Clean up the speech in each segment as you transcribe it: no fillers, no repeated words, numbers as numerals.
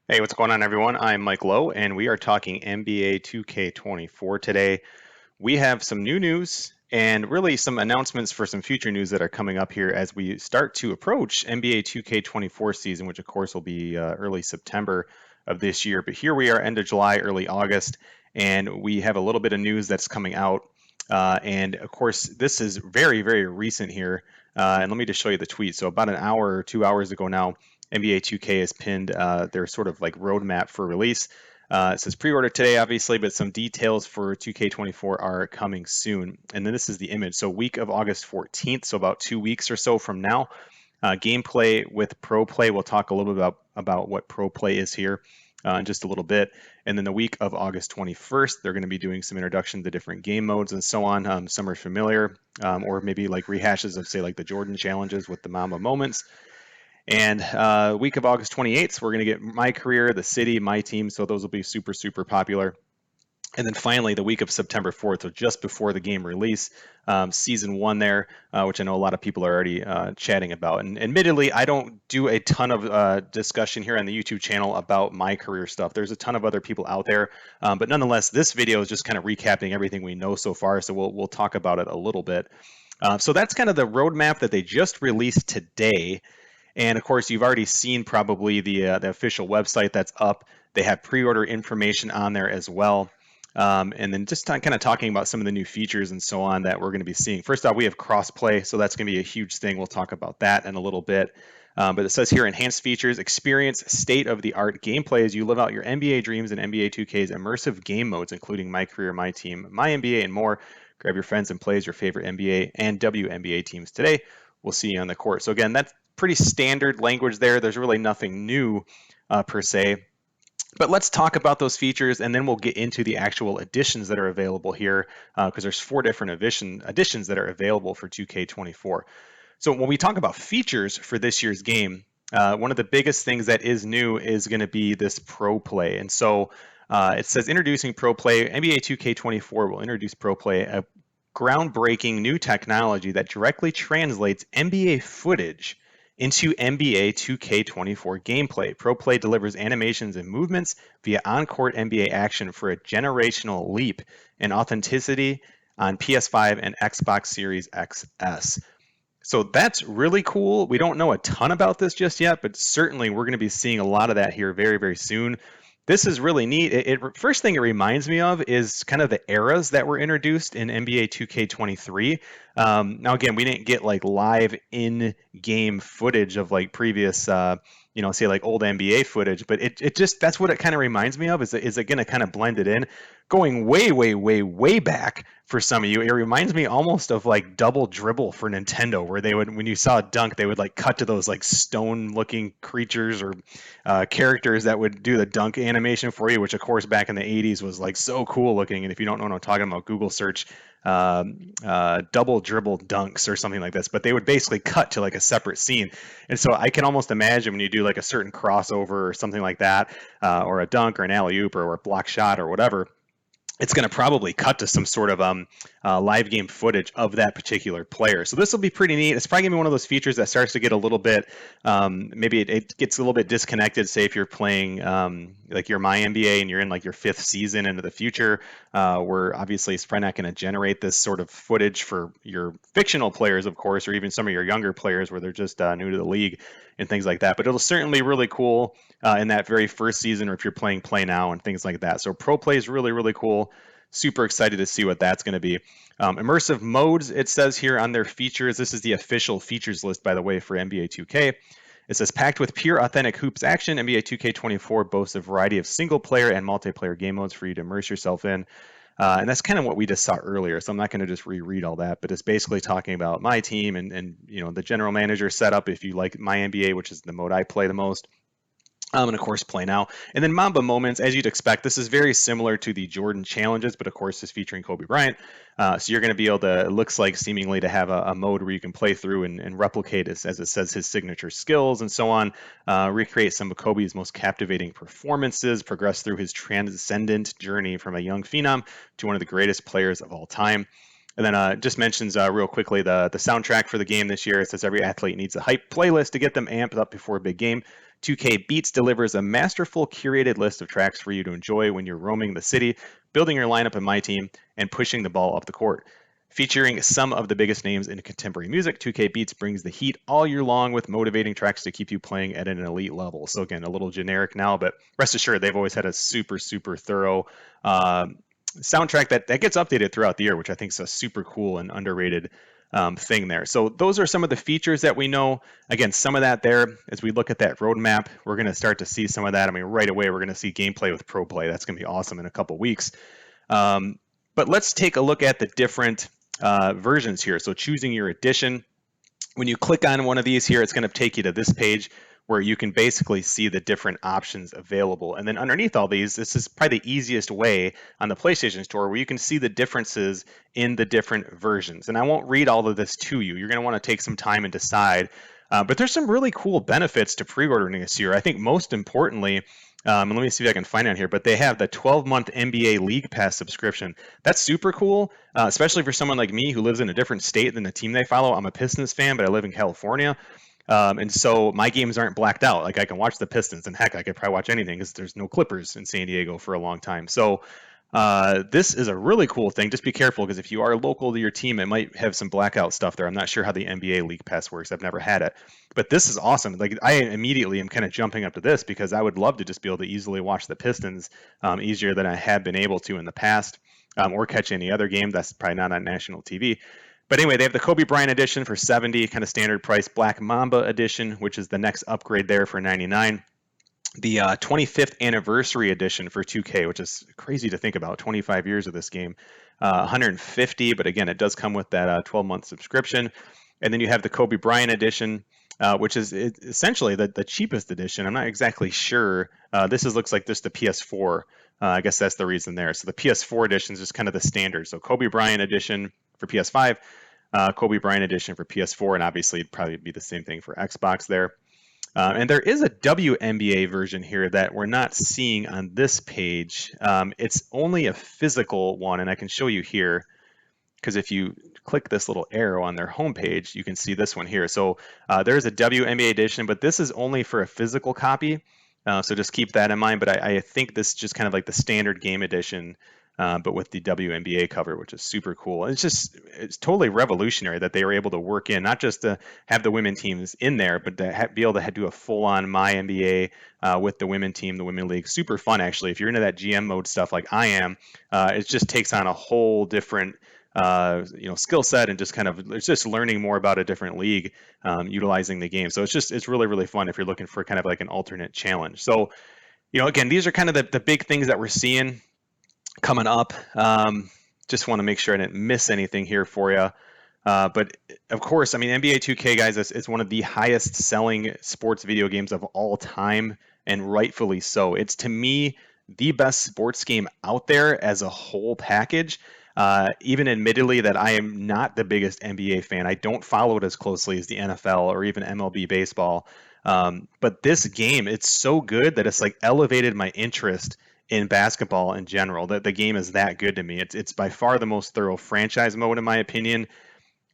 Hey, what's going on, everyone? I'm Mike Lowe, and we are talking NBA 2K24 today. We have some new news and really some announcements for some future news that are coming up here as we start to approach NBA 2K24 season, which of course will be early September of this year. But here we are, end of July, early August, and we have a little bit of news that's coming out. And of course, this is very, very recent here. And let me just show you the tweet. So about an hour or 2 hours ago now, NBA 2K has pinned their sort of like roadmap for release. It says pre-order today, obviously, but some details for 2K24 are coming soon. And then this is the image. So week of August 14th, so about 2 weeks or so from now, gameplay with ProPlay. We'll talk a little bit about what ProPlay is here in just a little bit. And then the week of August 21st, they're going to be doing some introduction to different game modes and so on. Some are familiar, or maybe like rehashes of, say, like the Jordan challenges with the Mamba moments. And week of August 28th, we're going to get my career, the city, my team. So those will be super, super popular. And then finally, the week of September 4th, so just before the game release, season one there, which I know a lot of people are already chatting about. And admittedly, I don't do a ton of discussion here on the YouTube channel about my career stuff. There's a ton of other people out there, but nonetheless, this video is just kind of recapping everything we know so far. So we'll talk about it a little bit. So that's kind of the roadmap that they just released today. And of course, you've already seen probably the official website that's up. They have pre-order information on there as well. And then just kind of talking about some of the new features and so on that we're going to be seeing. First off, we have CrossPlay, so that's going to be a huge thing. We'll talk about that in a little bit. But it says here, enhanced features, experience state-of-the-art gameplay as you live out your NBA dreams in NBA 2K's immersive game modes, including My Career, My Team, My NBA, and more. Grab your friends and play as your favorite NBA and WNBA teams today. We'll see you on the court. So again, that's pretty standard language there. There's really nothing new per se. But let's talk about those features, and then we'll get into the actual additions that are available here, because there's 4 different additions that are available for 2K24. So when we talk about features for this year's game, one of the biggest things that is new is going to be this Pro Play. And so it says introducing Pro Play. NBA 2K24 will introduce Pro Play, a groundbreaking new technology that directly translates NBA footage into NBA 2K24 gameplay. ProPlay delivers animations and movements via on-court NBA action for a generational leap in authenticity on PS5 and Xbox Series XS. So that's really cool. We don't know a ton about this just yet, but certainly we're going to be seeing a lot of that here very, very soon. This is really neat. First thing it reminds me of is kind of the eras that were introduced in NBA 2K23. Now, again, we didn't get like live in-game footage of like previous, say like old NBA footage, but it just that's what it kind of reminds me of. Is it going to kind of blend it in? Going way, way, way, way back for some of you, it reminds me almost of like Double Dribble for Nintendo, where they would, when you saw a dunk, they would like cut to those like stone-looking creatures or characters that would do the dunk animation for you, which of course back in the 80s was like so cool looking. And if you don't know what I'm talking about, Google search Double Dribble dunks or something like this. But they would basically cut to like a separate scene. And so I can almost imagine when you do like a certain crossover or something like that, or a dunk or an alley-oop or a block shot or whatever, it's going to probably cut to some sort of live game footage of that particular player. So this will be pretty neat. It's probably going to be one of those features that starts to get a little bit, maybe it gets a little bit disconnected. Say if you're playing like your My NBA and you're in like your 5th season into the future, where obviously it's probably not going to generate this sort of footage for your fictional players, of course, or even some of your younger players where they're just new to the league and things like that. But it'll certainly be really cool in that very first season, or if you're playing Play Now and things like that. So Pro Play is really, really cool. Super excited to see what that's going to be. Immersive modes, it says here on their features. This is the official features list, by the way, for NBA 2K. It says, packed with pure, authentic hoops action, NBA 2K24 boasts a variety of single-player and multiplayer game modes for you to immerse yourself in. And that's kind of what we just saw earlier, so I'm not going to just reread all that, but it's basically talking about my team and the general manager setup if you like my NBA, which is the mode I play the most. And of course, Play Now. And then Mamba Moments, as you'd expect, this is very similar to the Jordan Challenges, but of course is featuring Kobe Bryant. So you're going to be able to, it looks like seemingly to have a mode where you can play through and replicate, as it says, his signature skills and so on, recreate some of Kobe's most captivating performances, progress through his transcendent journey from a young phenom to one of the greatest players of all time. And then just mentions real quickly the soundtrack for the game this year. It says every athlete needs a hype playlist to get them amped up before a big game. 2K Beats delivers a masterful curated list of tracks for you to enjoy when you're roaming the city, building your lineup in My Team, and pushing the ball up the court. Featuring some of the biggest names in contemporary music, 2K Beats brings the heat all year long with motivating tracks to keep you playing at an elite level. So again, a little generic now, but rest assured, they've always had a super, super thorough soundtrack that gets updated throughout the year, which I think is a super cool and underrated thing there. So those are some of the features that we know. Again, some of that there, as we look at that roadmap, we're going to start to see some of that. I mean, right away, we're going to see gameplay with ProPlay. That's going to be awesome in a couple weeks. But let's take a look at the different versions here. So choosing your edition. When you click on one of these here, it's going to take you to this page where you can basically see the different options available. And then underneath all these, this is probably the easiest way on the PlayStation Store where you can see the differences in the different versions. And I won't read all of this to you. You're going to want to take some time and decide. But there's some really cool benefits to pre-ordering this year. I think most importantly, and let me see if I can find it here, but they have the 12-month NBA League Pass subscription. That's super cool, especially for someone like me who lives in a different state than the team they follow. I'm a Pistons fan, but I live in California. And so my games aren't blacked out. Like I can watch the Pistons, and heck, I could probably watch anything because there's no Clippers in San Diego for a long time. So this is a really cool thing. Just be careful because if you are local to your team, it might have some blackout stuff there. I'm not sure how the NBA League Pass works. I've never had it, but this is awesome. Like I immediately am kind of jumping up to this because I would love to just be able to easily watch the Pistons easier than I have been able to in the past, or catch any other game that's probably not on national TV. But anyway, they have the Kobe Bryant edition for $70, kind of standard price. Black Mamba edition, which is the next upgrade there for $99. The 25th anniversary edition for 2K, which is crazy to think about, 25 years of this game, $150. But again, it does come with that 12-month subscription. And then you have the Kobe Bryant edition, which is essentially the cheapest edition. I'm not exactly sure. Looks like just the PS4. I guess that's the reason there. So the PS4 edition is just kind of the standard. So Kobe Bryant edition for PS5, Kobe Bryant edition for PS4, and obviously it'd probably be the same thing for Xbox there. And there is a WNBA version here that we're not seeing on this page. It's only a physical one, and I can show you here because if you click this little arrow on their homepage, you can see this one here. So there's a WNBA edition, but this is only for a physical copy. So just keep that in mind. But I think this is just kind of like the standard game edition, but with the WNBA cover, which is super cool. It's totally revolutionary that they were able to work in, not just to have the women teams in there, but to be able to do a full-on My NBA with the women team, the women league. Super fun, actually. If you're into that GM mode stuff like I am, it just takes on a whole different skill set, and just kind of it's just learning more about a different league, utilizing the game. So it's really, really fun if you're looking for kind of like an alternate challenge. So, again, these are kind of the big things that we're seeing coming up. Just want to make sure I didn't miss anything here for you. But of course, I mean, NBA 2K, guys, is one of the highest selling sports video games of all time, and rightfully so. It's, to me, the best sports game out there as a whole package. Even admittedly that I am not the biggest NBA fan. I don't follow it as closely as the NFL or even MLB baseball. But this game, it's so good that it's like elevated my interest in basketball in general. That the game is that good to me. It's by far the most thorough franchise mode, in my opinion.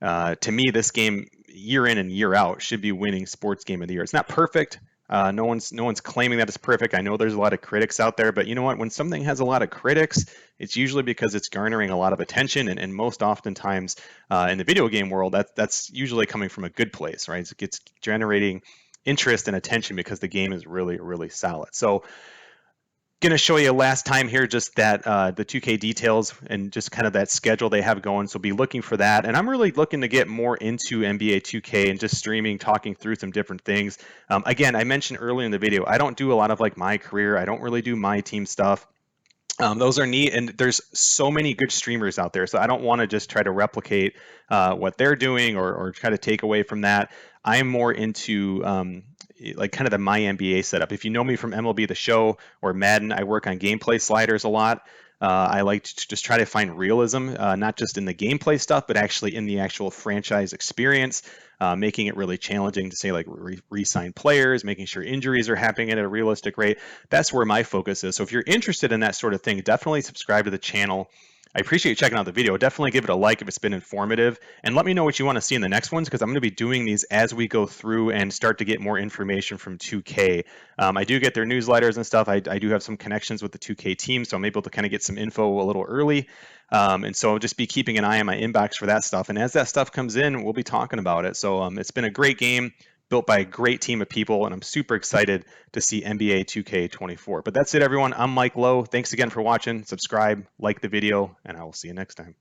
To me, this game, year in and year out, should be winning Sports Game of the Year. It's not perfect. No one's claiming that it's perfect. I know there's a lot of critics out there, but you know what? When something has a lot of critics, it's usually because it's garnering a lot of attention, and most oftentimes in the video game world, that's usually coming from a good place, right? It's generating interest and attention because the game is really, really solid. So, going to show you last time here just that the 2K details and just kind of that schedule they have going. So be looking for that. And I'm really looking to get more into NBA 2K and just streaming, talking through some different things. Again, I mentioned earlier in the video, I don't do a lot of like my career. I don't really do my team stuff. Those are neat, and there's so many good streamers out there. So I don't want to just try to replicate what they're doing or try to take away from that. I'm more into like kind of the My NBA setup. If you know me from MLB The Show or Madden, I work on gameplay sliders a lot. I like to just try to find realism, not just in the gameplay stuff, but actually in the actual franchise experience, making it really challenging to say like re-sign players, making sure injuries are happening at a realistic rate. That's where my focus is. So if you're interested in that sort of thing, definitely subscribe to the channel. I appreciate you checking out the video. Definitely give it a like if it's been informative, and let me know what you want to see in the next ones, because I'm going to be doing these as we go through and start to get more information from 2K. I do get their newsletters and stuff. I do have some connections with the 2K team, so I'm able to kind of get some info a little early. And so I'll just be keeping an eye on my inbox for that stuff. And as that stuff comes in, we'll be talking about it. So it's been a great game built by a great team of people, and I'm super excited to see NBA 2K24. But that's it, everyone. I'm Mike Lowe. Thanks again for watching. Subscribe, like the video, and I will see you next time.